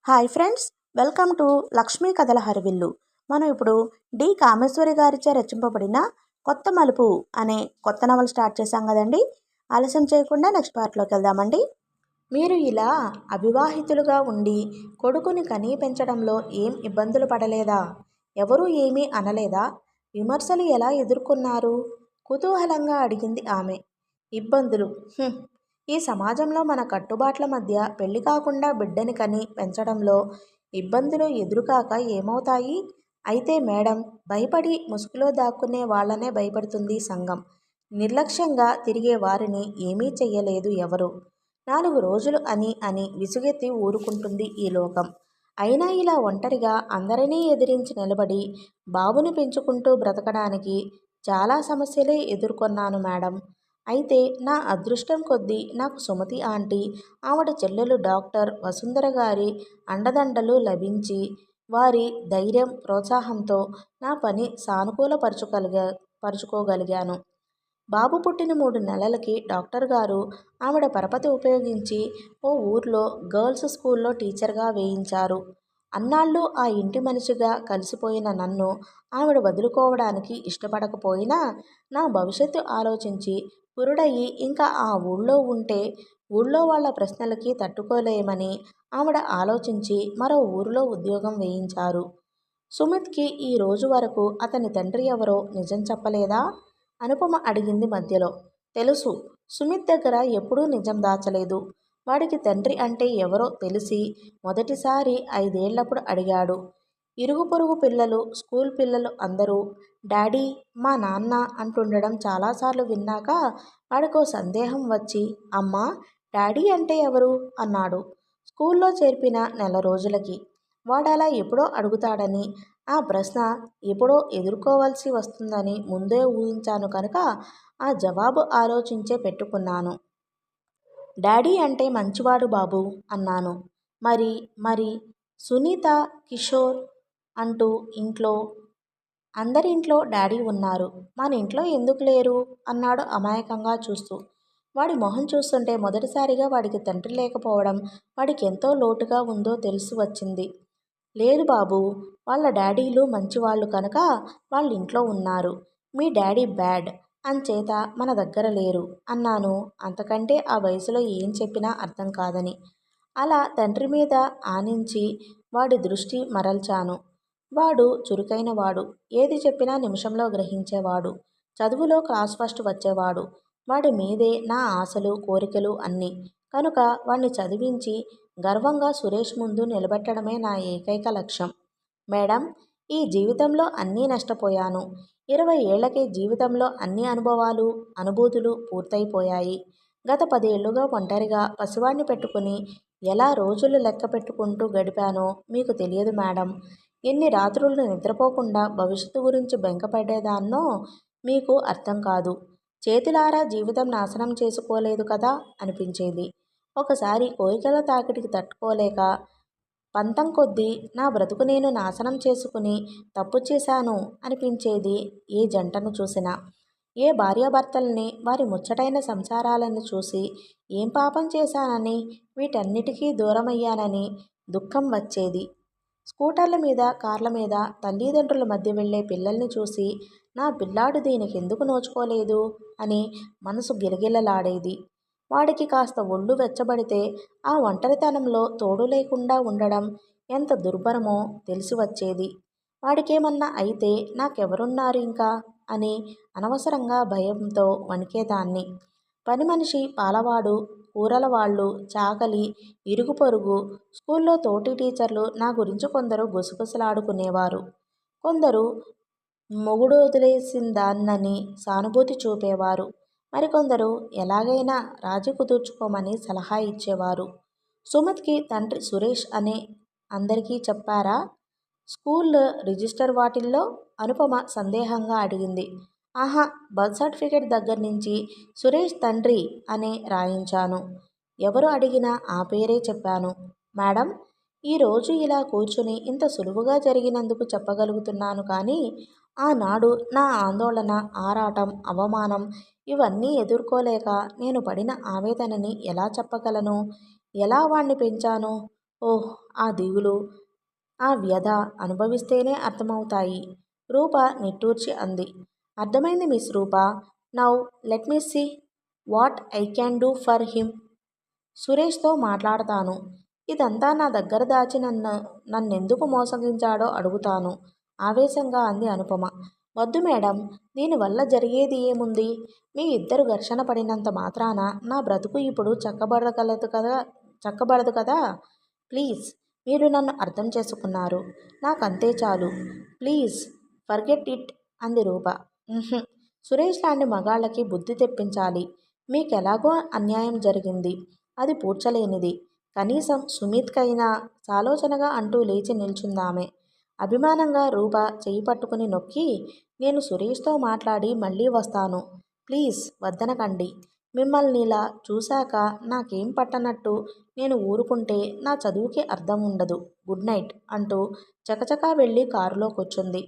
Hi friends, welcome to Lakshmi కథల హరివిల్లు. మనం ఇప్పుడు డి కామేశ్వరి గారిచే రచింపబడిన కొత్త మలుపు అనే కొత్త నవల స్టార్ట్ చేశాం కదండి. ఆలస్యం చేయకుండా నెక్స్ట్ పార్ట్లోకి వెళ్దామండి. మీరు ఇలా అవివాహితులుగా ఉండి కొడుకుని కనీ పెంచడంలో ఏం ఇబ్బందులు పడలేదా? ఎవరూ ఏమీ అనలేదా? విమర్శలు ఎలా ఎదుర్కొన్నారు? కుతూహలంగా అడిగింది ఆమె. ఇబ్బందులు ఈ సమాజంలో మన కట్టుబాట్ల మధ్య పెళ్లి కాకుండా బిడ్డని కని పెంచడంలో ఇబ్బందులు ఎదురుకాక ఏమవుతాయి? అయితే మేడం, భయపడి ముసుగులో దాక్కునే వాళ్ళనే భయపడుతుంది సంఘం. నిర్లక్ష్యంగా తిరిగే వారిని ఏమీ చెయ్యలేదు ఎవరు. 4 రోజులు అని విసుగెత్తి ఊరుకుంటుంది ఈ లోకం. అయినా ఇలా ఒంటరిగా అందరినీ ఎదిరించి నిలబడి బాబుని పెంచుకుంటూ బ్రతకడానికి చాలా సమస్యలే ఎదుర్కొన్నాను మేడం. అయితే నా అదృష్టం కొద్దీ నాకు సుమతి ఆంటీ, ఆవిడ చెల్లెలు డాక్టర్ వసుంధర గారి అండదండలు లభించి వారి ధైర్యం, ప్రోత్సాహంతో నా పని పరుచుకోగలిగాను. బాబు పుట్టిన 3 నెలలకి డాక్టర్ గారు ఆవిడ పరపతి ఉపయోగించి ఓ ఊర్లో గర్ల్స్ స్కూల్లో టీచర్గా వేయించారు. అన్నాళ్ళు ఆ ఇంటి మనిషిగా కలిసిపోయిన నన్ను ఆవిడ వదులుకోవడానికి ఇష్టపడకపోయినా నా భవిష్యత్తు ఆలోచించి కురుడయి ఇంకా ఆ ఊళ్ళో ఉంటే ఊళ్ళో వాళ్ళ ప్రశ్నలకి తట్టుకోలేమని ఆవిడ ఆలోచించి మరో ఊరిలో ఉద్యోగం వేయించారు. సుమిత్కి ఈ రోజు వరకు అతని తండ్రి ఎవరో నిజం చెప్పలేదా? అనుపమ అడిగింది మధ్యలో. తెలుసు. సుమిత్ దగ్గర ఎప్పుడూ నిజం దాచలేదు. వాడికి తండ్రి అంటే ఎవరో తెలిసి మొదటిసారి 5 ఏళ్లప్పుడు అడిగాడు. ఇరుగు పొరుగు పిల్లలు, స్కూల్ పిల్లలు అందరూ డాడీ, మా నాన్న అంటుండడం చాలాసార్లు విన్నాక వాడికో సందేహం వచ్చి అమ్మా, డాడీ అంటే ఎవరు అన్నాడు. స్కూల్లో చేర్పిన నెల రోజులకి. వాడలా ఎప్పుడో అడుగుతాడని, ఆ ప్రశ్న ఎప్పుడో ఎదుర్కోవాల్సి వస్తుందని ముందే ఊహించాను కనుక ఆ జవాబు ఆలోచించే పెట్టుకున్నాను. డాడీ అంటే మంచివాడు బాబూ అన్నాను. మరి సునీత, కిషోర్ అంటూ అందరింట్లో డాడీ ఉన్నారు. మన ఇంట్లో ఎందుకు లేరు అన్నాడు అమాయకంగా చూస్తూ. వాడి మొహం చూస్తుంటే మొదటిసారిగా వాడికి తండ్రి లేకపోవడం వాడికి ఎంతో లోటుగా ఉందో తెలిసి వచ్చింది. లేదు బాబూ, వాళ్ళ డాడీలు మంచివాళ్ళు కనుక వాళ్ళింట్లో ఉన్నారు. మీ డాడీ బ్యాడ్ అంచేత మన దగ్గర లేరు అన్నాను. అంతకంటే ఆ వయసులో ఏం చెప్పినా అర్థం కాదని. అలా తండ్రి మీద ఆనించి వాడి దృష్టి మరల్చాను. వాడు చురుకైనవాడు. ఏది చెప్పినా నిమిషంలో గ్రహించేవాడు. చదువులో క్లాస్ ఫస్ట్ వచ్చేవాడు. వాడి మీదే నా ఆశలు, కోరికలు అన్నీ. కనుక వాణ్ణి చదివించి గర్వంగా సురేష్ ముందు నిలబెట్టడమే నా ఏకైక లక్ష్యం. మేడం, ఈ జీవితంలో అన్నీ నష్టపోయాను. 20 ఏళ్లకే జీవితంలో అన్ని అనుభవాలు, అనుభూతులు పూర్తయిపోయాయి. గత 10 ఏళ్లుగా ఒంటరిగా పసివాణ్ణి పెట్టుకుని ఎలా రోజులు లెక్క పెట్టుకుంటూ గడిపానో మీకు తెలియదు మేడం. ఎన్ని రాత్రులు నిద్రపోకుండా భవిష్యత్తు గురించి బెంగపడేదాన్నో మీకు అర్థం కాదు. చేతులారా జీవితం నాశనం చేసుకోలేదు కదా అనిపించేది. ఒకసారి కోరికల తాకిడికి తట్టుకోలేక పంతం కొద్దీ నా బ్రతుకు నేను నాశనం చేసుకుని తప్పు చేశాను అనిపించేది ఏ జంటను చూసినా. ఏ భార్యాభర్తల్ని వారి ముచ్చటైన సంసారాలను చూసి ఏం పాపం చేశానని, వీటన్నిటికీ దూరమయ్యానని దుఃఖం వచ్చేది. స్కూటర్ల మీద, కార్ల మీద తల్లిదండ్రుల మధ్య వెళ్లే పిల్లల్ని చూసి నా పిల్లాడు దీనికెందుకు నోచుకోలేదు అని మనసు గిలగిలలాడేది. వాడికి కాస్త ఒళ్ళు వెచ్చబడితే ఆ ఒంటరితనంలో తోడు లేకుండా ఉండడం ఎంత దుర్భరమో తెలిసి వచ్చేది. వాడికేమన్నా అయితే నాకెవరున్నారు ఇంకా అని అనవసరంగా భయంతో వణికేదాన్ని. పని మనిషి, పాలవాడు, కూరల వాళ్ళు, చాకలి, ఇరుగు పొరుగు, స్కూల్లో తోటి టీచర్లు నా గురించి కొందరు గుసగుసలాడుకునేవారు. కొందరు మొగుడొదిలేసిందాన్నని సానుభూతి చూపేవారు. మరికొందరు ఎలాగైనా రాజీ కుదుర్చుకోమని సలహా ఇచ్చేవారు. సుమిత్కి తండ్రి సురేష్ అనే అందరికీ చెప్పారా? స్కూల్ రిజిస్టర్ వాటిల్లో? అనుపమ సందేహంగా అడిగింది. ఆహా, బర్త్ సర్టిఫికెట్ దగ్గర్నుంచి సురేష్ తండ్రి అనే రాయించాను. ఎవరు అడిగినా ఆ పేరే చెప్పాను. మేడం, ఈరోజు ఇలా కూర్చుని ఇంత సులువుగా జరిగినందుకు చెప్పగలుగుతున్నాను కానీ ఆనాడు నా ఆందోళన, ఆరాటం, అవమానం ఇవన్నీ ఎదుర్కోలేక నేను పడిన ఆవేదనని ఎలా చెప్పగలను? ఎలా వాణ్ణి పెంచాను? ఓహ్! ఆ దిగులు, ఆ వ్యధ అనుభవిస్తేనే అర్థమవుతాయి. రూప నిట్టూర్చి అంది. అర్థమైంది miss Rupa. Now let me see what I can do for him. సురేష్తో మాట్లాడతాను. ఇదంతా నా దగ్గర దాచి నన్నెందుకు మోసగించాడో అడుగుతాను ఆవేశంగా అంది అనుపమ. వద్దు మేడం, దీనివల్ల జరిగేది ఏముంది? మీ ఇద్దరు ఘర్షణ పడినంత మాత్రాన నా బ్రతుకు ఇప్పుడు చక్కబడదు కదా. ప్లీజ్, మీరు నన్ను అర్థం చేసుకున్నారు. నాకంతే చాలు. ప్లీజ్ ఫర్గెట్ ఇట్ అంది రూప. "ఉహుం. సురేష్ లాంటి మగాళ్ళకి బుద్ధి తెప్పించాలి. మీకెలాగో అన్యాయం జరిగింది. అది పూడ్చలేనిది. కనీసం సుమిత్కైనా సాలోచనగా అంటూ లేచి నిల్చుందామె. అభిమానంగా రూప చెయ్యి పట్టుకుని నొక్కి, నేను సురేష్తో మాట్లాడి మళ్ళీ వస్తాను. ప్లీజ్ వద్దనకండి. మిమ్మల్నిలా చూశాక నాకేం పట్టనట్టు నేను ఊరుకుంటే నా చదువుకి అర్థం ఉండదు. గుడ్ నైట్ అంటూ చకచకా వెళ్ళి కారులో కూర్చుంది.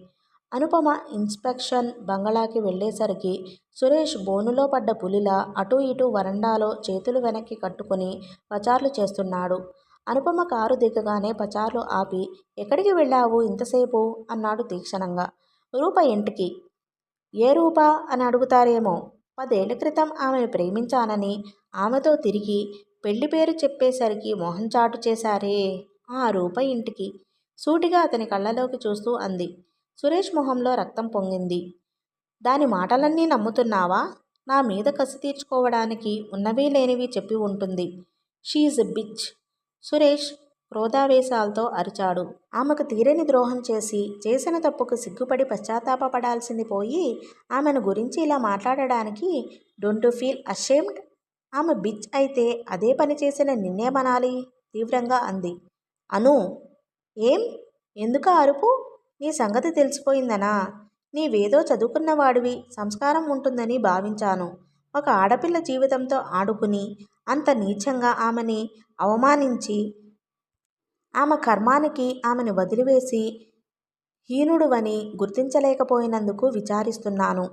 అనుపమ ఇన్స్పెక్షన్ బంగళాకి వెళ్ళేసరికి సురేష్ బోనులో పడ్డ పులిలా అటూ ఇటూ వరండాలో చేతులు వెనక్కి కట్టుకుని పచార్లు చేస్తున్నాడు. అనుపమ కారు దిగగానే పచార్లు ఆపి, ఎక్కడికి వెళ్ళావు ఇంతసేపు అన్నాడు తీక్షణంగా. రూప ఇంటికి. ఏ రూప అని అడుగుతారేమో. 10 ఏళ్ల క్రితం ఆమెను ప్రేమించానని ఆమెతో తిరిగి పెళ్లి పేరు చెప్పేసరికి మొహం చాటు చేశారే, ఆ రూప ఇంటికి సూటిగా అతని కళ్ళలోకి చూస్తూ అంది. సురేష్ మొహంలో రక్తం పొంగింది. దాని మాటలన్నీ నమ్ముతున్నావా? నా మీద కసి తీర్చుకోవడానికి ఉన్నవీ లేనివి చెప్పి ఉంటుంది. She is a bitch. సురేష్ క్రోధావేశాలతో అరిచాడు. ఆమెకు తీరని ద్రోహం చేసి చేసిన తప్పుకు సిగ్గుపడి పశ్చాత్తాపపడాల్సింది పోయి ఆమెను గురించి ఇలా మాట్లాడడానికి డోంట్ యు ఫీల్ అషేమ్డ్? ఆమె బిచ్ అయితే అదే పని చేసిన నిన్నేమనాలి? తీవ్రంగా అంది. అను. ఏం? ఎందుకా అరుపు? నీ సంగతి తెలిసిపోయిందనా? నీవేదో చదువుకున్నవాడివి, సంస్కారం ఉంటుందని భావించాను. ఒక ఆడపిల్ల జీవితంతో ఆడుకుని అంత నీచంగా ఆమెని అవమానించి ఆమె కర్మానికి ఆమెను వదిలివేసి హీనుడువని గుర్తించలేకపోయినందుకు విచారిస్తున్నాను.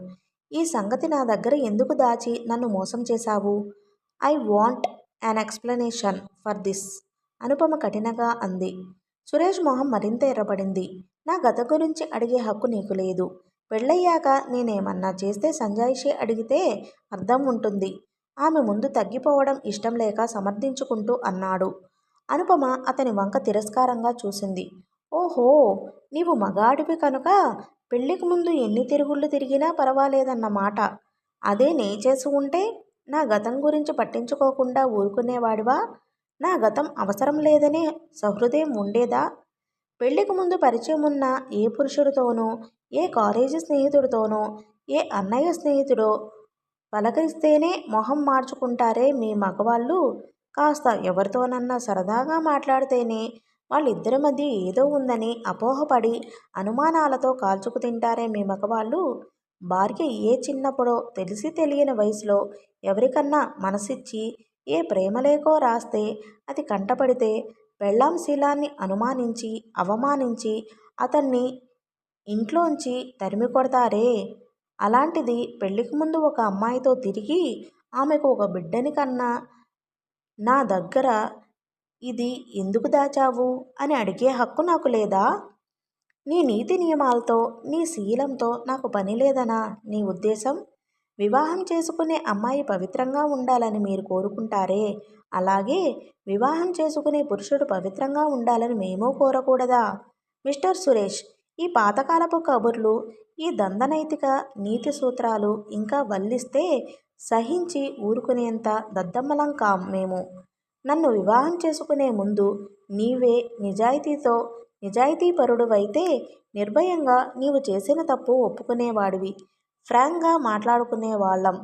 ఈ సంగతి నా దగ్గర ఎందుకు దాచి నన్ను మోసం చేశావు? I want an explanation for this. Anupama కఠినంగా అంది. సురేష్ మొహం మరింత ఎర్రబడింది. నా గత గురించి అడిగే హక్కు నీకు లేదు. పెళ్ళయ్యాక నేనేమన్నా చేస్తే సంజాయిషీ అడిగితే అర్థం ఉంటుంది. ఆమె ముందు తగ్గిపోవడం ఇష్టం లేక సమర్థించుకుంటూ అన్నాడు. అనుపమ అతని వంక తిరస్కారంగా చూసింది. ఓహో, నీవు మగాడివి కనుక పెళ్లికి ముందు ఎన్ని తిరుగుళ్ళు తిరిగినా పర్వాలేదన్నమాట. అదే నే చేసి ఉంటే నా గతం గురించి పట్టించుకోకుండా ఊరుకునేవాడివా? నా గతం అవసరం లేదనే సహృదయం ఉండేదా? పెళ్లికి ముందు పరిచయం ఉన్న ఏ పురుషుడితోనో, ఏ కాలేజీ స్నేహితుడితోనో, ఏ అన్నయ్య స్నేహితుడో పలకరిస్తేనే మొహం మార్చుకుంటారే మీ మగవాళ్ళు. కాస్త ఎవరితోనన్నా సరదాగా మాట్లాడితేనే వాళ్ళిద్దరి మధ్య ఏదో ఉందని అపోహపడి అనుమానాలతో కాల్చుకు తింటారే మీ మగవాళ్ళు. భార్య ఏ చిన్నప్పుడో తెలిసి తెలియని వయసులో ఎవరికన్నా మనసిచ్చి ఏ ప్రేమలేఖో రాస్తే అది కంటపడితే పెళ్ళాం శీలాన్ని అనుమానించి అవమానించి అతన్ని ఇంట్లోంచి తరిమి కొడతారే. అలాంటిది పెళ్లికి ముందు ఒక అమ్మాయితో తిరిగి ఆమెకు ఒక బిడ్డని కన్నా నా దగ్గర ఇది ఎందుకు దాచావు అని అడిగే హక్కు నాకు లేదా? నీ నీతి నియమాలతో నీ శీలంతో నాకు పని లేదనా నీ ఉద్దేశం? వివాహం చేసుకునే అమ్మాయి పవిత్రంగా ఉండాలని మీరు కోరుకుంటారే, అలాగే వివాహం చేసుకునే పురుషుడు పవిత్రంగా ఉండాలని మేము కోరకూడదా? మిస్టర్ సురేష్, ఈ పాతకాలపు కబుర్లు, ఈ దందనైతిక నీతి సూత్రాలు ఇంకా వల్లిస్తే సహించి ఊరుకునేంత దద్దమ్మలం కాం మేము. నన్ను వివాహం చేసుకునే ముందు నీవే నిజాయితీపరుడువైతే నిర్భయంగా నీవు చేసిన తప్పు ఒప్పుకునేవాడివి. ఫ్రాంక్గా మాట్లాడుకునేవాళ్ళం.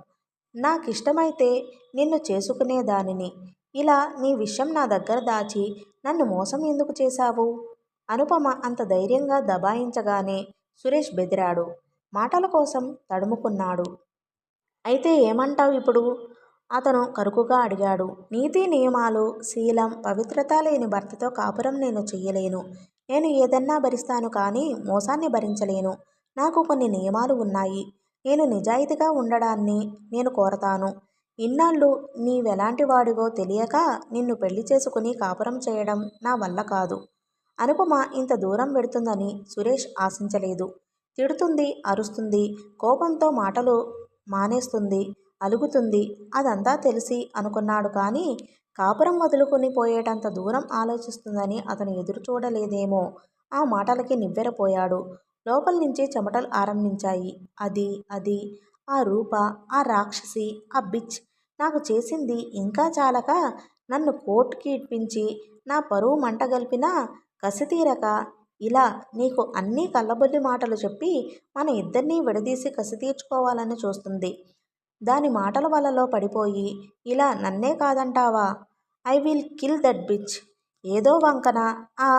నాకిష్టమైతే నిన్ను చేసుకునేదానిని. ఇలా నీ విషయం నా దగ్గర దాచి నన్ను మోసం ఎందుకు చేశావు? అనుపమ అంత ధైర్యంగా దబాయించగానే సురేష్ బెదిరాడు. మాటల కోసం తడుముకున్నాడు. అయితే ఏమంటావు ఇప్పుడు? అతను కరుకుగా అడిగాడు. నీతి నియమాలు, శీలం, పవిత్రత లేని భర్తతో కాపురం నేను చెయ్యలేను. నేను ఏదన్నా భరిస్తాను కానీ మోసాన్ని భరించలేను. నాకు కొన్ని నియమాలు ఉన్నాయి. నేను నిజాయితీగా ఉండడాన్ని నేను కోరతాను. ఇన్నాళ్ళు నీవెలాంటి వాడివో తెలియక నిన్ను పెళ్లి చేసుకుని కాపురం చేయడం నా వల్ల కాదు. అనుపమ ఇంత దూరం పెడుతుందని సురేష్ ఆశించలేదు. తిడుతుంది, అరుస్తుంది, కోపంతో మాటలు మానేస్తుంది, అలుగుతుంది. అదంతా తెలిసి అనుకున్నాడు కానీ కాపురం వదులుకుని పోయేటంత దూరం ఆలోచిస్తుందని అతను ఎదురు చూడలేదేమో. ఆ మాటలకి నివ్వెరపోయాడు. లోపల నుంచి చెమటలు ఆరంభించాయి. అది అది ఆ రూప, ఆ రాక్షసి, ఆ బిచ్ నాకు చేసింది ఇంకా చాలక నన్ను కోర్టుకి ఇడ్పించి నా పరువు మంటగల్పినా కసితీరక ఇలా నీకు అన్నీ కల్లబొల్లి మాటలు చెప్పి మన ఇద్దరినీ విడదీసి కసి తీర్చుకోవాలని చూస్తుంది. దాని మాటల వలలో పడిపోయి ఇలా నన్నే కాదంటావా? I will kill that bitch. ఏదో వంకన ఆ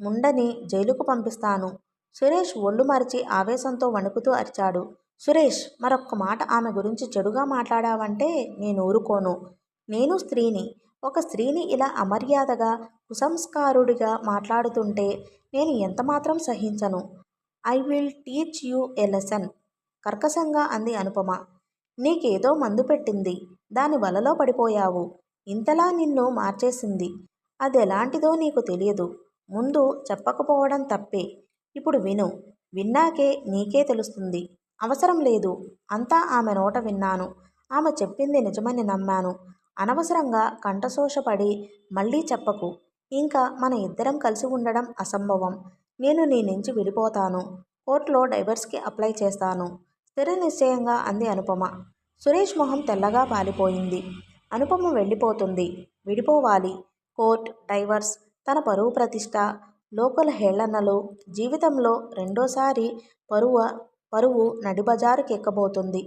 ముండని జైలుకు పంపిస్తాను. సురేష్ ఒళ్ళు మరిచి ఆవేశంతో వణుకుతూ అరిచాడు. సురేష్, మరొక్క మాట ఆమె గురించి చెడుగా మాట్లాడావంటే నేను ఊరుకోను. నేను స్త్రీని. ఒక స్త్రీని ఇలా అమర్యాదగా, కుసంస్కారుడిగా మాట్లాడుతుంటే నేను ఎంతమాత్రం సహించను. I will teach you a lesson, కర్కశంగా అంది అనుపమ. నీకేదో మందు పెట్టింది. దాని వలలో పడిపోయావు. ఇంతలా నిన్ను మార్చేసింది. అదెలాంటిదో నీకు తెలియదు. ముందు చెప్పకపోవడం తప్పే. ఇప్పుడు విను. విన్నాకే నీకే తెలుస్తుంది. అవసరం లేదు. అంతా ఆమె నోట విన్నాను. ఆమె చెప్పింది నిజమని నమ్మాను. అనవసరంగా కంఠశోషపడి మళ్ళీ చెప్పకు. ఇంకా మన ఇద్దరం కలిసి ఉండడం అసంభవం. నేను నీ నుంచి విడిపోతాను. కోర్టులో డైవర్స్కి అప్లై చేస్తాను, స్థిర నిశ్చయంగా అంది అనుపమ. సురేష్ మొహం తెల్లగా పాలిపోయింది. అనుపమ వెళ్ళిపోతుంది. విడిపోవాలి. కోర్ట్, డైవర్స్, తన పరువు ప్రతిష్ట, లోకల్ హేళనలు, జీవితంలో రెండోసారి పరువు నడిబజారుకెక్కబోతుంది.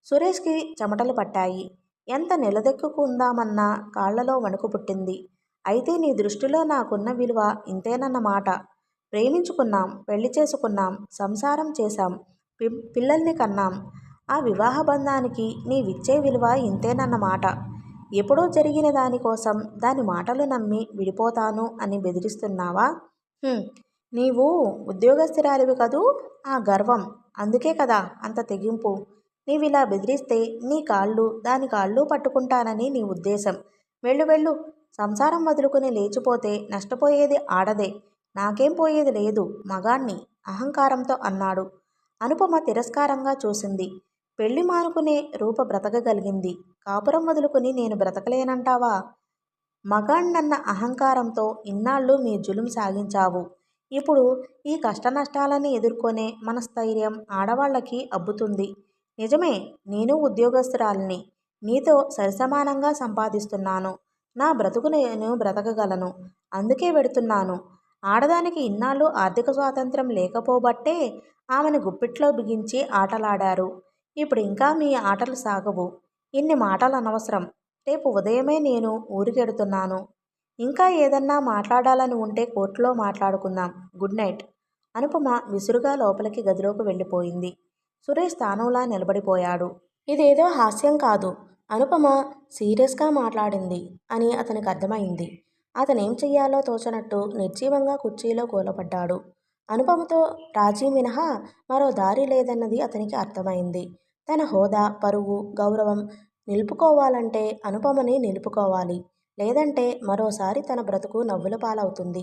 సురేష్కి చెమటలు పట్టాయి. ఎంత నిలదొక్కుకుందామన్నా కాళ్లలో వణుకు పుట్టింది. అయితే నీ దృష్టిలో నాకున్న విలువ ఇంతేనన్నమాట. ప్రేమించుకున్నాం, పెళ్లి చేసుకున్నాం, సంసారం చేశాం, పిల్లల్ని కన్నాం. ఆ వివాహ బంధానికి నీవిచ్చే విలువ ఇంతేనన్నమాట. ఎప్పుడో జరిగిన దానికోసం దాని మాటలు నమ్మి విడిపోతాను అని బెదిరిస్తున్నావా? నీవు ఉద్యోగస్తురాలివి కదూ, ఆ గర్వం. అందుకే కదా అంత తెగింపు. నీవిలా బెదిరిస్తే నీ కాళ్ళు దాని కాళ్ళు పట్టుకుంటానని నీ ఉద్దేశం. వెళ్ళు వెళ్ళు. సంసారం వదులుకుని లేచిపోతే నష్టపోయేది ఆడదే. నాకేం పోయేది లేదు, మగాణ్ణి అహంకారంతో అన్నాడు. అనుపమ తిరస్కారంగా చూసింది. పెళ్లి మానుకునే రూప బ్రతకగలిగింది. కాపురం వదులుకుని నేను బ్రతకలేనంటావా? మగాణ్ణన్న అహంకారంతో ఇన్నాళ్ళు మీ జులుం సాగించావు. ఇప్పుడు ఈ కష్టనష్టాలని ఎదుర్కొనే మనస్థైర్యం ఆడవాళ్ళకి అబ్బుతుంది. నిజమే, నేను ఉద్యోగస్తురాలిని. నీతో సరిసమానంగా సంపాదిస్తున్నాను. నా బ్రతుకు నేను బ్రతకగలను. అందుకే వెడుతున్నాను. ఆడదానికి ఇన్నాళ్ళు ఆర్థిక స్వాతంత్రం లేకపోబట్టే ఆమెను గుప్పిట్లో బిగించి ఆటలాడారు. ఇప్పుడు ఇంకా మీ ఆటలు సాగవు. ఇన్ని మాటలు అనవసరం. రేపు ఉదయమే నేను ఊరికెడుతున్నాను. ఇంకా ఏదన్నా మాట్లాడాలని ఉంటే కోర్టులో మాట్లాడుకుందాం. Good night. అనుపమ విసురుగా లోపలికి గదిలోకి వెళ్ళిపోయింది. సురేష్ స్థానంలా నిలబడిపోయాడు. ఇదేదో హాస్యం కాదు, అనుపమ సీరియస్గా మాట్లాడింది అని అతనికి అర్థమైంది. అతనేం చెయ్యాలో తోచనట్టు నిర్జీవంగా కుర్చీలో కూలబడ్డాడు. అనుపమతో రాజీ మినహా మరో దారి లేదన్నది అతనికి అర్థమైంది. తన హోదా, పరువు, గౌరవం నిలుపుకోవాలంటే అనుపమని నిలుపుకోవాలి. లేదంటే మరోసారి తన బ్రతుకు నవ్వుల పాలవుతుంది.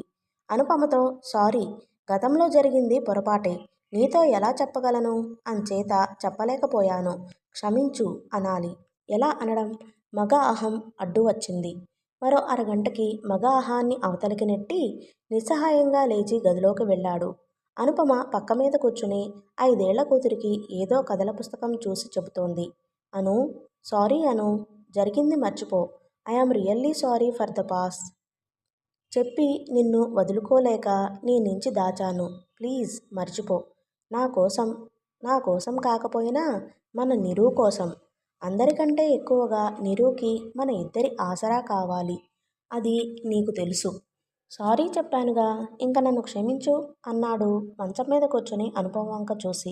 అనుపమతో సారీ, గతంలో జరిగింది పొరపాటే. నీతో ఎలా చెప్పగలను? అంచేత చెప్పలేకపోయాను. క్షమించు అనాలి. ఎలా అనడం? మగ అహం అడ్డు వచ్చింది. మరో అరగంటకి మగ అహాన్ని అవతలికి నెట్టి నిస్సహాయంగా లేచి గదిలోకి వెళ్ళాడు. అనుపమ పక్కమీద కూర్చుని 5 ఏళ్ల కూతురికి ఏదో కథల పుస్తకం చూసి చెబుతోంది. అను, సారీ అను, జరిగింది మర్చిపో. I am really sorry for the pass. చెప్పి నిన్ను వదులుకోలేక నీ నుంచి దాచాను. ప్లీజ్ మర్చిపో. నా కోసం కాకపోయినా మన నిరూ కోసం. అందరికంటే ఎక్కువగా నిరూకి మన ఇద్దరి ఆసరా కావాలి. అది నీకు తెలుసు. సారీ చెప్పానుగా, ఇంక నన్ను క్షమించు అన్నాడు మంచం మీద కూర్చొని అనుపమ వంక చూసి.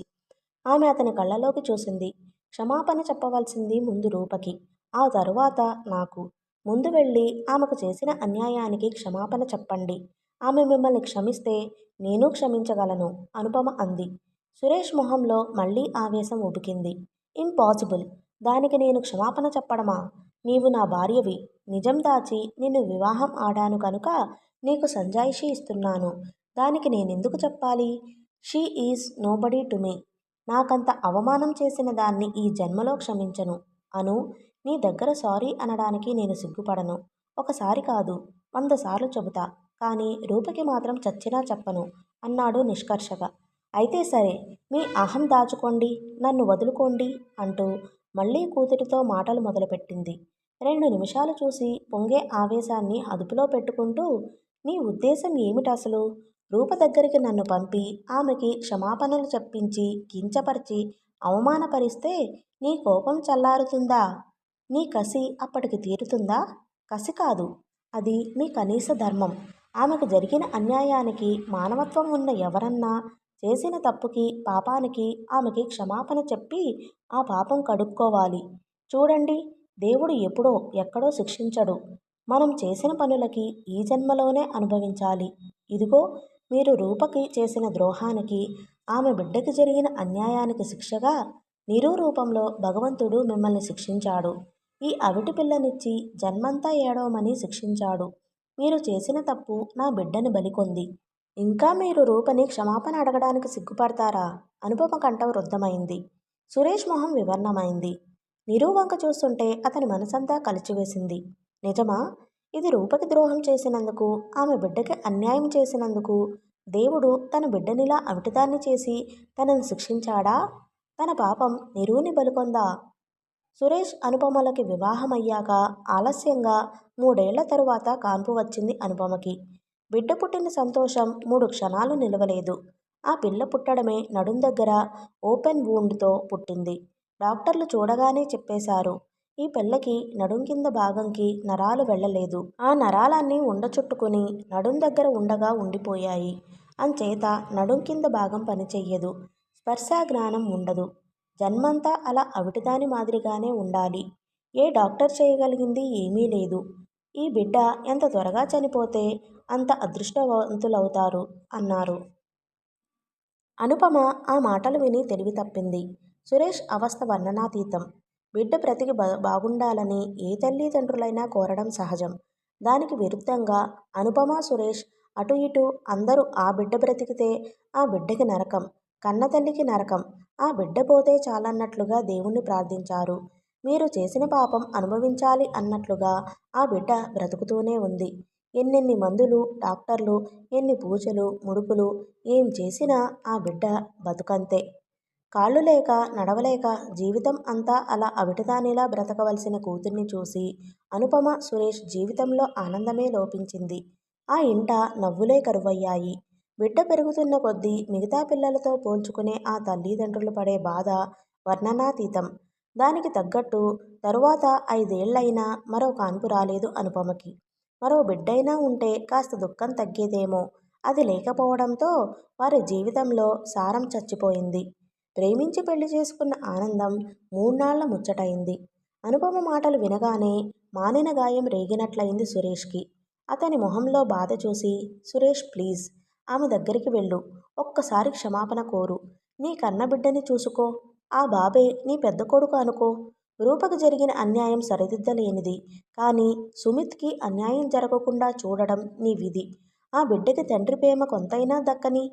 ఆమె అతని కళ్ళలోకి చూసింది. క్షమాపణ చెప్పవలసింది ముందు రూపకి, ఆ తరువాత నాకు. ముందు వెళ్ళి ఆమెకు చేసిన అన్యాయానికి క్షమాపణ చెప్పండి. ఆమె మిమ్మల్ని క్షమిస్తే నేను క్షమించగలను అనుపమ అంది. సురేష్ మొహంలో మళ్ళీ ఆవేశం ఉబికింది. ఇంపాసిబుల్. దానికి నేను క్షమాపణ చెప్పడమా? నీవు నా భార్యవి. నిజం దాచి నిన్ను వివాహం ఆడాను కనుక నీకు సంజాయిషీ ఇస్తున్నాను. దానికి నేనెందుకు చెప్పాలి? She is nobody to me. నాకంత అవమానం చేసిన దాన్ని ఈ జన్మలో క్షమించను. అను, నీ దగ్గర సారీ అనడానికి నేను సిగ్గుపడను. ఒకసారి కాదు, 100 సార్లు చెబుతా. కానీ రూపకి మాత్రం చచ్చినా చెప్పను అన్నాడు నిష్కర్షగా. అయితే సరే, మీ అహం దాచుకోండి, నన్ను వదులుకోండి అంటూ మళ్ళీ కూతురితో మాటలు మొదలుపెట్టింది. 2 నిమిషాలు చూసి పొంగే ఆవేశాన్ని అదుపులో పెట్టుకుంటూ, నీ ఉద్దేశం ఏమిటసలు? రూప దగ్గరికి నన్ను పంపి ఆమెకి క్షమాపణలు చెప్పించి కించపరిచి అవమానపరిస్తే నీ కోపం చల్లారుతుందా? నీ కసి అప్పటికి తీరుతుందా? కసి కాదు, అది మీ కనీస ధర్మం. ఆమెకు జరిగిన అన్యాయానికి మానవత్వం ఉన్న ఎవరన్నా చేసిన తప్పుకి పాపానికి ఆమెకి క్షమాపణ చెప్పి ఆ పాపం కడుక్కోవాలి. చూడండి, దేవుడు ఎప్పుడో ఎక్కడో శిక్షించడు. మనం చేసిన పనులకి ఈ జన్మలోనే అనుభవించాలి. ఇదిగో, మీరు రూపకి చేసిన ద్రోహానికి, ఆమె బిడ్డకి జరిగిన అన్యాయానికి శిక్షగా నిరూ రూపంలో భగవంతుడు మిమ్మల్ని శిక్షించాడు. ఈ అవిటి పిల్లనిచ్చి జన్మంతా ఏడవమని శిక్షించాడు. మీరు చేసిన తప్పు నా బిడ్డని బలికొంది. ఇంకా మీరు రూపని క్షమాపణ అడగడానికి సిగ్గుపడతారా? అనుపమ కంఠం రుద్ధమైంది. సురేష్ మొహం వివర్ణమైంది. నిరూ వంక చూస్తుంటే అతని మనసంతా కలిచివేసింది. నిజమా? ఇది రూపకి ద్రోహం చేసినందుకు, ఆమె బిడ్డకి అన్యాయం చేసినందుకు దేవుడు తన బిడ్డనిలా అవిటిదాన్ని చేసి తనను శిక్షించాడా? తన పాపం నిరూని బలికొందా? సురేష్ అనుపమలకి వివాహమయ్యాక ఆలస్యంగా 3 ఏళ్ల తరువాత కాన్పు వచ్చింది అనుపమకి. బిడ్డ పుట్టిన సంతోషం 3 క్షణాలు నిలవలేదు. ఆ పిల్ల పుట్టడమే నడుం దగ్గర ఓపెన్ వూండ్తో పుట్టింది. డాక్టర్లు చూడగానే చెప్పేశారు, ఈ పిల్లకి నడుం కింద భాగంకి నరాలు వెళ్ళలేదు. ఆ నరాలన్నీ ఉండచుట్టుకుని నడుం దగ్గర ఉండగా ఉండిపోయాయి. అంచేత నడుం కింద భాగం పనిచెయ్యదు. స్పర్శా జ్ఞానం ఉండదు. జన్మంతా అలా అవిటిదాని మాదిరిగానే ఉండాలి. ఏ డాక్టర్ చేయగలిగింది ఏమీ లేదు. ఈ బిడ్డ ఎంత త్వరగా చనిపోతే అంత అదృష్టవంతులవుతారు అన్నారు. అనుపమ ఆ మాటలు విని తెలివి తప్పింది. సురేష్ అవస్థ వర్ణనాతీతం. బిడ్డ బ్రతికి బాగుండాలని ఏ తల్లిదండ్రులైనా కోరడం సహజం. దానికి విరుద్ధంగా అనుపమ, సురేష్ అటు ఇటు అందరూ ఆ బిడ్డ బ్రతికితే ఆ బిడ్డకి నరకం, కన్నతల్లికి నరకం, ఆ బిడ్డ పోతే చాలన్నట్లుగా దేవుణ్ణి ప్రార్థించారు. మీరు చేసిన పాపం అనుభవించాలి అన్నట్లుగా ఆ బిడ్డ బ్రతుకుతూనే ఉంది. ఎన్నెన్ని మందులు, డాక్టర్లు, ఎన్ని పూజలు, ముడుపులు ఏం చేసినా ఆ బిడ్డ బతుకంతే. కాళ్ళు లేక నడవలేక జీవితం అంతా అలా అవిటిదానిలా బ్రతకవలసిన కూతుర్ని చూసి అనుపమ, సురేష్ జీవితంలో ఆనందమే లోపించింది. ఆ ఇంట నవ్వులే కరువయ్యాయి. బిడ్డ పెరుగుతున్న కొద్దీ మిగతా పిల్లలతో పోల్చుకునే ఆ తల్లిదండ్రులు పడే బాధ వర్ణనాతీతం. దానికి తగ్గట్టు తరువాత 5 ఏళ్లైనా మరో కాన్పు రాలేదు అనుపమకి. మరో బిడ్డైనా ఉంటే కాస్త దుఃఖం తగ్గేదేమో. అది లేకపోవడంతో వారి జీవితంలో సారం చచ్చిపోయింది. ప్రేమించి పెళ్లి చేసుకున్న ఆనందం 3 నాళ్ల ముచ్చటైంది. అనుపమ మాటలు వినగానే మానిన గాయం రేగినట్లయింది సురేష్కి. అతని మొహంలో బాధ చూసి, సురేష్ ప్లీజ్, ఆమె దగ్గరికి వెళ్ళు. ఒక్కసారి క్షమాపణ కోరు. నీ కన్నబిడ్డని చూసుకో. ఆ బాబే నీ పెద్ద కొడుకు అనుకో. రూపకు జరిగిన అన్యాయం సరిదిద్దలేనిది. కానీ సుమిత్కి అన్యాయం జరగకుండా చూడడం నీ విధి. ఆ బిడ్డకి తండ్రి ప్రేమ కొంతైనా దక్కని.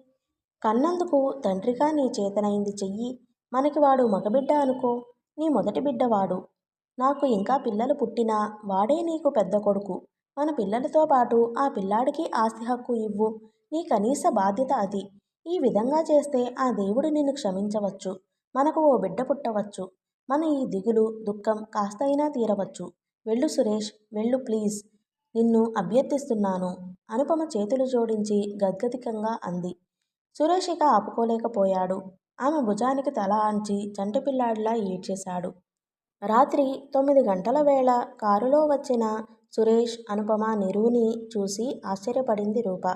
కన్నందుకు తండ్రిగా నీ చేతనైంది చెయ్యి. మనకి వాడు మగబిడ్డ అనుకో. నీ మొదటి బిడ్డవాడు. నాకు ఇంకా పిల్లలు పుట్టినా వాడే నీకు పెద్ద కొడుకు. మన పిల్లలతో పాటు ఆ పిల్లాడికి ఆస్తి హక్కు ఇవ్వు. నీ కనీస బాధ్యత అది. ఈ విధంగా చేస్తే ఆ దేవుడు నిన్ను క్షమించవచ్చు. మనకు ఓ బిడ్డ పుట్టవచ్చు. మన ఈ దిగులు, దుఃఖం కాస్తైనా తీరవచ్చు. వెళ్ళు సురేష్, వెళ్ళు ప్లీజ్. నిన్ను అభ్యర్థిస్తున్నాను. అనుపమ చేతులు జోడించి గద్గదికంగా అంది. సురేష్ ఇక ఆపుకోలేకపోయాడు. ఆమె భుజానికి తల ఆంచి చంటిపిల్లాడిలా ఏడ్చేశాడు. రాత్రి 9 గంటల వేళ కారులో వచ్చిన సురేష్, అనుపమ, నిరూని చూసి ఆశ్చర్యపడింది రూప.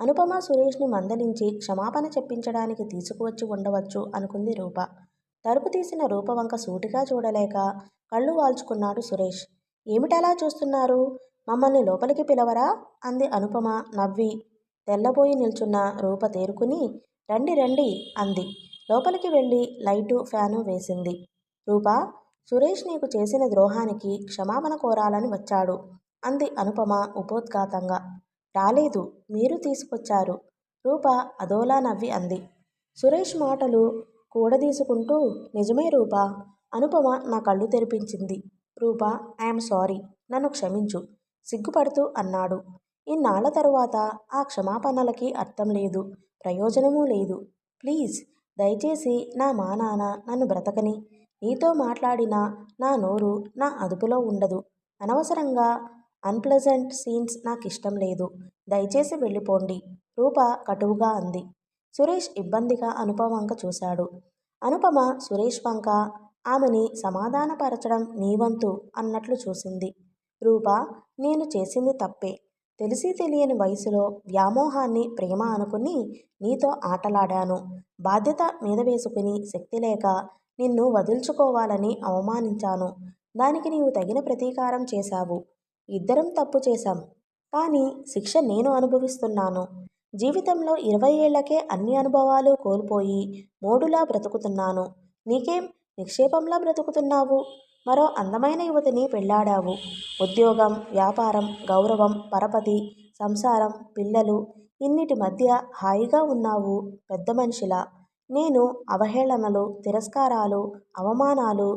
అనుపమ సురేష్ని మందలించి క్షమాపణ చెప్పించడానికి తీసుకువచ్చి ఉండవచ్చు అనుకుంది రూప. తలుపు తీసిన రూప వంక సూటిగా చూడలేక కళ్ళు వాల్చుకున్నాడు సురేష్. ఏమిటలా చూస్తున్నారు? మమ్మల్ని లోపలికి పిలవరా? అంది అనుపమ నవ్వి. తెల్లబోయి నిల్చున్న రూప తేరుకుని రండి రండి అంది. లోపలికి వెళ్ళి లైటు, ఫ్యాను వేసింది. రూపా, సురేష్ నీకు చేసిన ద్రోహానికి క్షమాపణ కోరాలని వచ్చాడు అంది అనుపమ ఉపోద్ఘాతంగా. రాలేదు, మీరు తీసుకొచ్చారు. రూప అదోలా నవ్వి అంది. సురేష్ మాటలు కూడదీసుకుంటూ నిజమే రూపా. అనుపమ నా కళ్ళు తెరిపించింది. రూపా, ఐఎమ్ సారీ, నన్ను క్షమించు సిగ్గుపడుతూ అన్నాడు. ఇన్నాళ్ల తరువాత ఆ క్షమాపణలకి అర్థం లేదు, ప్రయోజనమూ లేదు. ప్లీజ్, దయచేసి నా మానాన నన్ను బ్రతకని. నీతో మాట్లాడినా నా నోరు నా అదుపులో ఉండదు. అనవసరంగా అన్ప్లెజెంట్ సీన్స్ నాకిష్టం లేదు. దయచేసి వెళ్ళిపోండి, రూప కటువుగా అంది. సురేష్ ఇబ్బందిగా అనుపమ వంక చూశాడు. అనుపమ సురేష్ వంక ఆమెని సమాధానపరచడం నీ వంతు అన్నట్లు చూసింది. రూపా, నేను చేసింది తప్పే. తెలిసి తెలియని వయసులో వ్యామోహాన్ని ప్రేమ అనుకుని నీతో ఆటలాడాను. బాధ్యత మీద వేసుకుని శక్తి లేక నిన్ను వదుల్చుకోవాలని అవమానించాను. దానికి నీవు తగిన ప్రతీకారం చేశావు. ఇద్దరం తప్పు చేశాం. కానీ శిక్ష నేను అనుభవిస్తున్నాను. జీవితంలో 20 ఏళ్లకే అన్ని అనుభవాలు కోల్పోయి మోడులా బ్రతుకుతున్నాను. నీకేం నిక్షేపంలా బ్రతుకుతున్నావు. మరో అందమైన యువతిని పెళ్లాడావు. ఉద్యోగం, వ్యాపారం, గౌరవం, పరపతి, సంసారం, పిల్లలు, ఇన్నిటి మధ్య హాయిగా ఉన్నావు పెద్ద మనిషిలా. నేను అవహేళనలు, తిరస్కారాలు, అవమానాలు,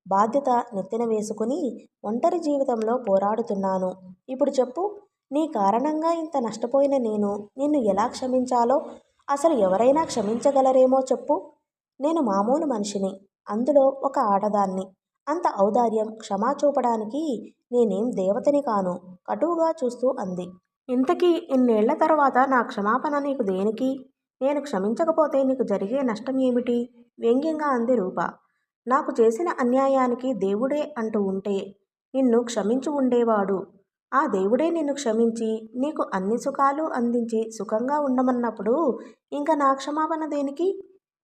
బాధ్యత నెత్తిన వేసుకుని ఒంటరి జీవితంలో పోరాడుతున్నాను. ఇప్పుడు చెప్పు, నీ కారణంగా ఇంత నష్టపోయిన నేను నిన్ను ఎలా క్షమించాలో, అసలు ఎవరైనా క్షమించగలరేమో చెప్పు. నేను మామూలు మనిషిని, అందులో ఒక ఆడదాన్ని. అంత ఔదార్యం, క్షమా చూపడానికి నేనేం దేవతని కాను కటువుగా చూస్తూ అంది. ఇంతకీ ఇన్నేళ్ల తర్వాత నా క్షమాపణ నీకు దేనికి? నేను క్షమించకపోతే నీకు జరిగే నష్టం ఏమిటి? వ్యంగ్యంగా అంది రూప. నాకు చేసిన అన్యాయానికి దేవుడే అంటూ ఉంటే నిన్ను క్షమించి ఉండేవాడు. ఆ దేవుడే నిన్ను క్షమించి నీకు అన్ని సుఖాలు అందించి సుఖంగా ఉండమన్నప్పుడు ఇంకా నా క్షమాపణ దేనికి?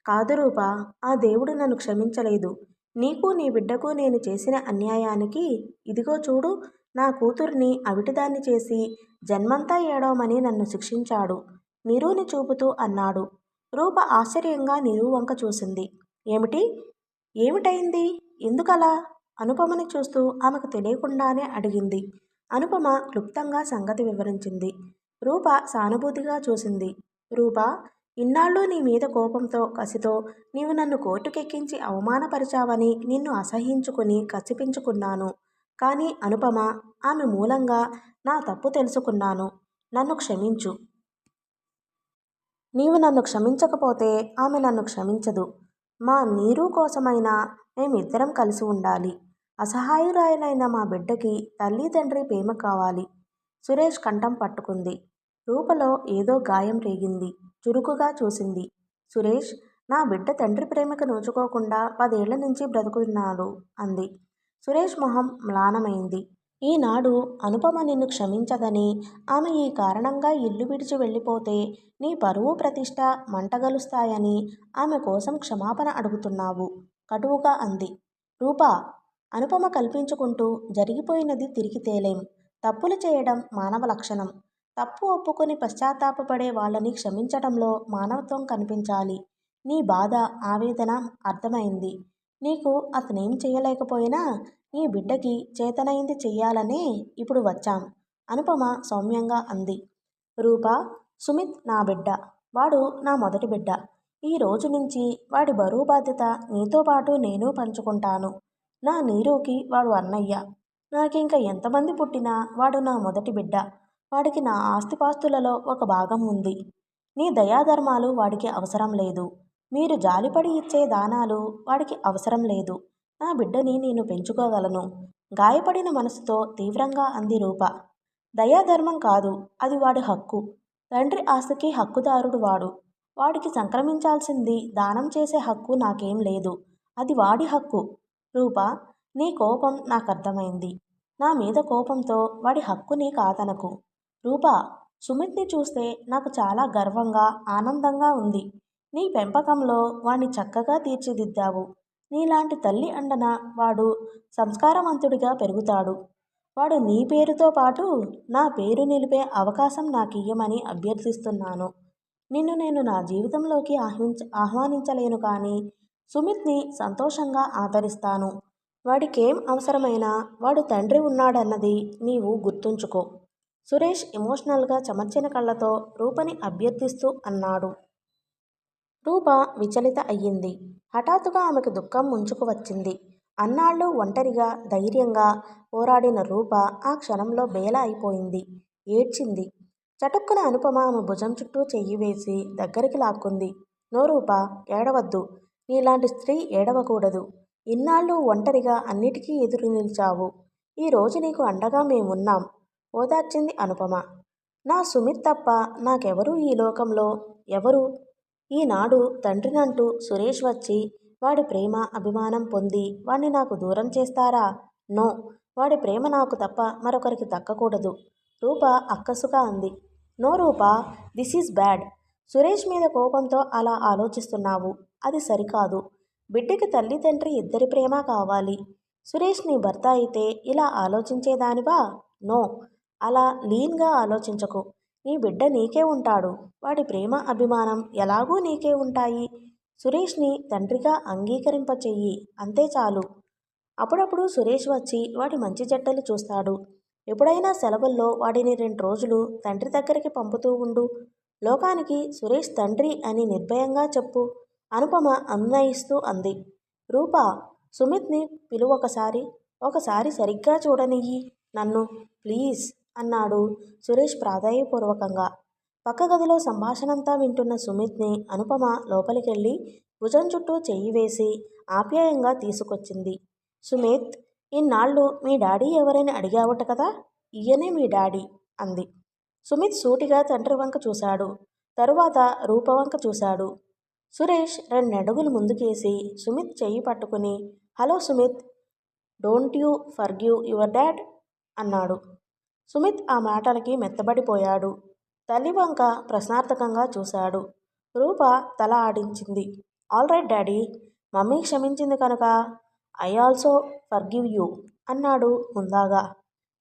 కాదు రూప, ఆ దేవుడు నన్ను క్షమించలేదు. నీకు నీ బిడ్డకు నేను చేసిన అన్యాయానికి ఇదిగో చూడు, నా కూతుర్ని అవిటిదాన్ని చేసి జన్మంతా ఏడవమని నన్ను శిక్షించాడు నీరుని చూపుతూ అన్నాడు. రూప ఆశ్చర్యంగా నీరు వంక చూసింది. ఏమిటి? ఏమిటైంది? ఎందుకలా? అనుపమని చూస్తూ ఆమెకు తెలియకుండానే అడిగింది. అనుపమ క్లుప్తంగా సంగతి వివరించింది. రూప సానుభూతిగా చూసింది. రూప, ఇన్నాళ్ళు నీ మీద కోపంతో, కసితో నీవు నన్ను కోర్టుకెక్కించి అవమానపరిచావని నిన్ను అసహ్యించుకుని కసిపించుకున్నాను. కానీ అనుపమ, ఆమె మూలంగా నా తప్పు తెలుసుకున్నాను. నన్ను క్షమించు. నీవు నన్ను క్షమించకపోతే ఆమె నన్ను క్షమించదు. మా నీరు కోసమైనా మేమిద్దరం కలిసి ఉండాలి. అసహాయురాలైన మా బిడ్డకి తల్లి తండ్రి ప్రేమ కావాలి. సురేష్ కంఠం పట్టుకుంది. రూపలో ఏదో గాయం రేగింది. చురుకుగా చూసింది. సురేష్, నా బిడ్డ తండ్రి ప్రేమకు నోచుకోకుండా 10 ఏళ్ల నుంచి బ్రతుకుతున్నాడు అంది. సురేష్ మొహం మ్లానమైంది. ఈనాడు అనుపమ నిన్ను క్షమించదని, ఆమె ఈ కారణంగా ఇల్లు విడిచి వెళ్ళిపోతే నీ పరువు ప్రతిష్ట మంటగలుస్తాయని ఆమె కోసం క్షమాపణ అడుగుతున్నావు కటువుగా అంది. రూపా, అనుపమ కల్పించుకుంటూ జరిగిపోయినది తిరిగి తేలేం. తప్పులు చేయడం మానవ లక్షణం. తప్పు ఒప్పుకొని పశ్చాత్తాపపడే వాళ్ళని క్షమించడంలో మానవత్వం కనిపించాలి. నీ బాధ, ఆవేదన అర్థమైంది. నీకు అతనేం చేయలేకపోయినా నీ బిడ్డకి చేతనైంది చెయ్యాలనే ఇప్పుడు వచ్చాం అనుపమ సౌమ్యంగా అంది. రూపా, సుమిత్ నా బిడ్డ. వాడు నా మొదటి బిడ్డ. ఈ రోజు నుంచి వాడి బరువు బాధ్యత నీతో పాటు నేను పంచుకుంటాను. నా నీరుకి వాడు అన్నయ్య. నాకింక ఎంతమంది పుట్టినా వాడు నా మొదటి బిడ్డ. వాడికి నా ఆస్తిపాస్తులలో ఒక భాగం ఉంది. నీ దయాధర్మాలు వాడికి అవసరం లేదు. మీరు జాలిపడి ఇచ్చే దానాలు వాడికి అవసరం లేదు. నా బిడ్డని నేను పెంచుకోగలను. గాయపడిన మనసుతో తీవ్రంగా అంది రూప. దయాధర్మం కాదు, అది వాడి హక్కు. తండ్రి ఆస్తికి హక్కుదారుడు వాడు. వాడికి సంక్రమించాల్సింది దానం చేసే హక్కు నాకేం లేదు. అది వాడి హక్కు. రూప, నీ కోపం నాకర్థమైంది. నా మీద కోపంతో వాడి హక్కుని కాదనకు. రూపా, సుమిత్ని చూస్తే నాకు చాలా గర్వంగా, ఆనందంగా ఉంది. నీ పెంపకంలో వాణ్ణి చక్కగా తీర్చిదిద్దావు. నీలాంటి తల్లి అండన వాడు సంస్కారవంతుడిగా పెరుగుతాడు. వాడు నీ పేరుతో పాటు నా పేరు నిలిపే అవకాశం నాకియ్యమని అభ్యర్థిస్తున్నాను. నిన్ను నేను నా జీవితంలోకి ఆహ్వానించలేను కానీ సుమిత్ని సంతోషంగా ఆదరిస్తాను. వాడికేం అవసరమైనా వాడు తండ్రి ఉన్నాడన్నది నీవు గుర్తుంచుకో. సురేష్ ఎమోషనల్గా చెమర్చిన కళ్ళతో రూపని అభ్యర్థిస్తూ అన్నాడు. రూప విచలిత అయ్యింది. హఠాత్తుగా ఆమెకు దుఃఖం ముంచుకు వచ్చింది. అన్నాళ్ళు ఒంటరిగా ధైర్యంగా పోరాడిన రూప ఆ క్షణంలో బేల అయిపోయింది. ఏడ్చింది. చటుక్కున అనుపమ ఆమె భుజం చుట్టూ చెయ్యి వేసి దగ్గరికి లాక్కుంది. నో రూప, ఏడవద్దు. నీలాంటి స్త్రీ ఏడవకూడదు. ఇన్నాళ్ళు ఒంటరిగా అన్నిటికీ ఎదురు నిలిచావు. ఈ రోజు నీకు అండగా మేమున్నాం ఓదార్చింది అనుపమ. నా సుమిత్ తప్ప నాకెవరూ ఈ లోకంలో ఎవరు? ఈనాడు తండ్రినంటూ సురేష్ వచ్చి వాడి ప్రేమ అభిమానం పొంది వాణ్ణి నాకు దూరం చేస్తారా? నో, వాడి ప్రేమ నాకు తప్ప మరొకరికి దక్కకూడదు. రూప అక్కసుగా అంది. No Rupa, this is bad. Suresh మీద కోపంతో అలా ఆలోచిస్తున్నావు. అది సరికాదు. బిడ్డకి తల్లి తండ్రి ఇద్దరి ప్రేమ కావాలి. సురేష్ నీ భర్త అయితే ఇలా ఆలోచించేదానివా? నో, అలా లీన్గా ఆలోచించకు. నీ బిడ్డ నీకే ఉంటాడు. వాడి ప్రేమ అభిమానం ఎలాగూ నీకే ఉంటాయి. సురేష్ని తండ్రిగా అంగీకరింపచెయ్యి, అంతే చాలు. అప్పుడప్పుడు సురేష్ వచ్చి వాడి మంచి చెడ్డలు చూస్తాడు. ఎప్పుడైనా సెలవుల్లో వాడిని 2 రోజులు తండ్రి దగ్గరికి పంపుతూ ఉండు. లోకానికి సురేష్ తండ్రి అని నిర్భయంగా చెప్పు అనుపమ అన్వయిస్తూ అంది. రూపా, సుమిత్ని పిలువొకసారి. ఒకసారి సరిగ్గా చూడనియ్యి నన్ను, ప్లీజ్ అన్నాడు సురేష్ ప్రాధాయపూర్వకంగా. పక్క గదిలో సంభాషణంతా వింటున్న సుమిత్ని అనుపమ లోపలికెళ్ళి భుజం చుట్టూ చెయ్యి వేసి ఆప్యాయంగా తీసుకొచ్చింది. సుమిత్, ఇన్నాళ్ళు మీ డాడీ ఎవరైనా అడిగావట కదా? ఈయనే మీ డాడీ అంది. సుమిత్ సూటిగా తండ్రి వంక చూశాడు. తరువాత రూప వంక చూశాడు. సురేష్ 2 అడుగులు ముందుకేసి సుమిత్ చెయ్యి పట్టుకుని, hello Sumit, don't you forgive your dad అన్నాడు. సుమిత్ ఆ మాటలకి మెత్తబడిపోయాడు. తల్లి వంక ప్రశ్నార్థకంగా చూశాడు. రూప తల ఆడించింది. ఆల్ రైట్ డాడీ, మమ్మీ క్షమించింది కనుక ఐ ఆల్సో ఫర్గివ్ యూ అన్నాడు హుందాగా.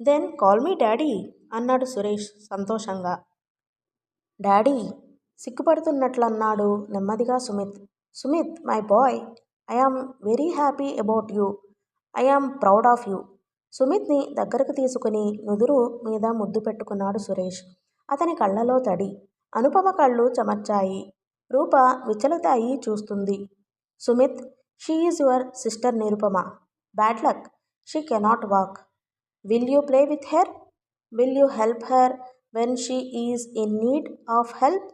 దెన్ కాల్ మీ డాడీ అన్నాడు సురేష్ సంతోషంగా. డాడీ, సిగ్గుపడుతున్నట్లన్నాడు నెమ్మదిగా Sumit. Sumit my boy, I am very happy about you. I am proud of you. సుమిత్ని దగ్గరకు తీసుకుని నుదురు మీద ముద్దు పెట్టుకున్నాడు సురేష్. అతని కళ్ళలో తడి. అనుపమ కళ్ళు చెమర్చాయి. రూప విచలిత అయి చూస్తుంది. Sumit, she is your sister Nirupama. Bad luck, she cannot walk. Will you play with her? Will you help her when she is in need of help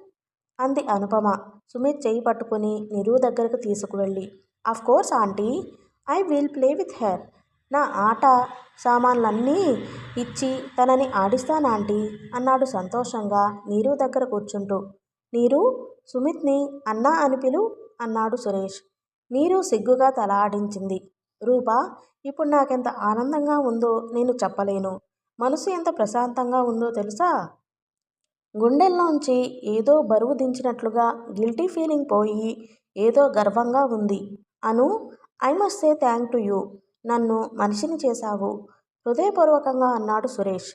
అంది అనుపమ సుమిత్ చెయ్యి పట్టుకుని నిరు దగ్గరకు తీసుకువెళ్ళి. Of course aunty, I will play with her. నా ఆట సామాన్లన్నీ ఇచ్చి తనని ఆడిస్తానాంటీ అన్నాడు సంతోషంగా నీరు దగ్గర కూర్చుంటూ. నీరు, సుమిత్ని అన్నా అని పిలు అన్నాడు సురేష్. నీరు సిగ్గుగా తల ఆడించింది. రూపా, ఇప్పుడు నాకెంత ఆనందంగా ఉందో నేను చెప్పలేను. మనసు ఎంత ప్రశాంతంగా ఉందో తెలుసా? గుండెల్లోంచి ఏదో బరువు దించినట్లుగా గిల్టీ ఫీలింగ్ పోయి ఏదో గర్వంగా ఉంది. Anu, I must say thank to you. నన్ను మనిషిని చేశావు హృదయపూర్వకంగా అన్నాడు సురేష్.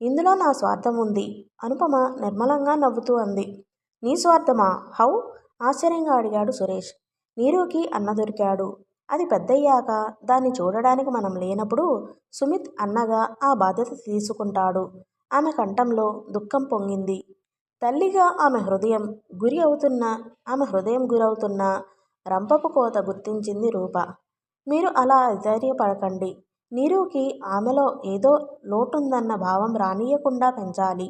ఇందులో నా స్వార్థం ఉంది అనుపమ నిర్మలంగా నవ్వుతూ అంది. నీ స్వార్థమా? హౌ? ఆశ్చర్యంగా అడిగాడు సురేష్. నీరుకి అన్న దొరికాడు. అది పెద్దయ్యాక దాన్ని చూడడానికి మనం లేనప్పుడు సుమిత్ అన్నగా ఆ బాధ్యత తీసుకుంటాడు. ఆమె కంఠంలో దుఃఖం పొంగింది. తల్లిగా ఆమె హృదయం గురవుతున్న రంపపు కోత గుర్తించింది రూప. మీరు అలా అధైర్యపడకండి. నీరుకి ఆమెలో ఏదో లోటుందన్న భావం రానియకుండా పెంచాలి.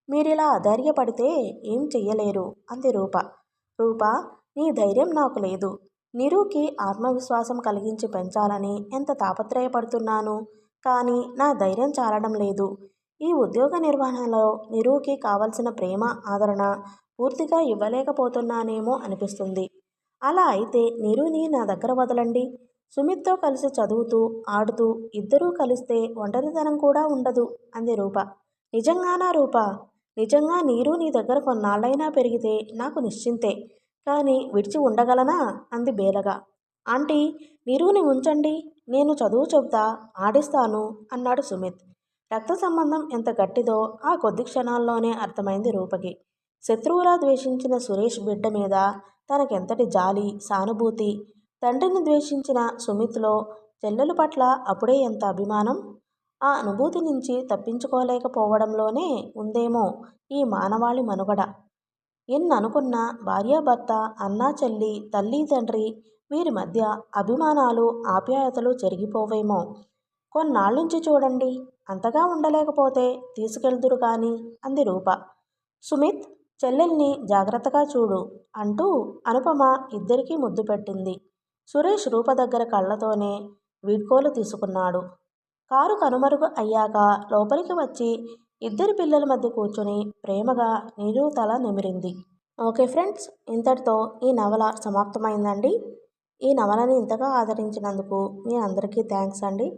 మీరిలా అధైర్యపడితే ఏం చెయ్యలేరు అంది రూప. రూప, నీ ధైర్యం నాకు లేదు. నిరుకి ఆత్మవిశ్వాసం కలిగించి పెంచాలని ఎంత తాపత్రయపడుతున్నాను. కానీ నా ధైర్యం చాలడం లేదు. ఈ ఉద్యోగ నిర్వహణలో నిరుకి కావలసిన ప్రేమ ఆదరణ పూర్తిగా ఇవ్వలేకపోతున్నానేమో అనిపిస్తుంది. అలా అయితే నిరుని నా దగ్గర వదలండి. సుమిత్తో కలిసి చదువుతూ ఆడుతూ ఇద్దరూ కలిస్తే ఒంటరితనం కూడా ఉండదు అంది రూప. నిజంగానా రూప? నిజంగా నీరు నీ దగ్గర కొన్నాళ్ళైనా పెరిగితే నాకు నిశ్చింతే. కానీ విడిచి ఉండగలనా అంది బేలగా. ఆంటీ, నీరుని ఉంచండి, నేను చదువు చెబుతా, ఆడిస్తాను అన్నాడు సుమిత్. రక్త సంబంధం ఎంత గట్టిదో ఆ కొద్ది క్షణాల్లోనే అర్థమైంది రూపకి. శత్రువులా ద్వేషించిన సురేష్ బిడ్డ మీద తనకెంతటి జాలి సానుభూతి. తండ్రిని ద్వేషించిన సుమిత్లో చెల్లెలు పట్ల అప్పుడే ఎంత అభిమానం! ఆ అనుభూతి నుంచి తప్పించుకోలేకపోవడంలోనే ఉందేమో ఈ మానవాళి మనుగడ. ఎన్ననుకున్నా భార్యాభర్త, అన్నా చెల్లి, తల్లి తండ్రి వీరి మధ్య అభిమానాలు, ఆప్యాయతలు చెరిగిపోవేమో. కొన్నాళ్ళుంచి చూడండి. అంతగా ఉండలేకపోతే తీసుకెళ్దురు గాని అంది రూప. సుమిత్, చెల్లెల్ని జాగ్రత్తగా చూడు అంటూ అనుపమ ఇద్దరికీ ముద్దు పెట్టింది. సురేష్ రూప దగ్గర కళ్ళతోనే వీడ్కోలు తీసుకున్నాడు. కారు కనుమరుగు అయ్యాక లోపలికి వచ్చి ఇద్దరి పిల్లల మధ్య కూర్చుని ప్రేమగా నీరు తల నిమిరింది. ఓకే ఫ్రెండ్స్, ఇంతటితో ఈ నవల సమాప్తమైందండి. ఈ నవలని ఇంతగా ఆదరించినందుకు మీ అందరికీ థ్యాంక్స్ అండి.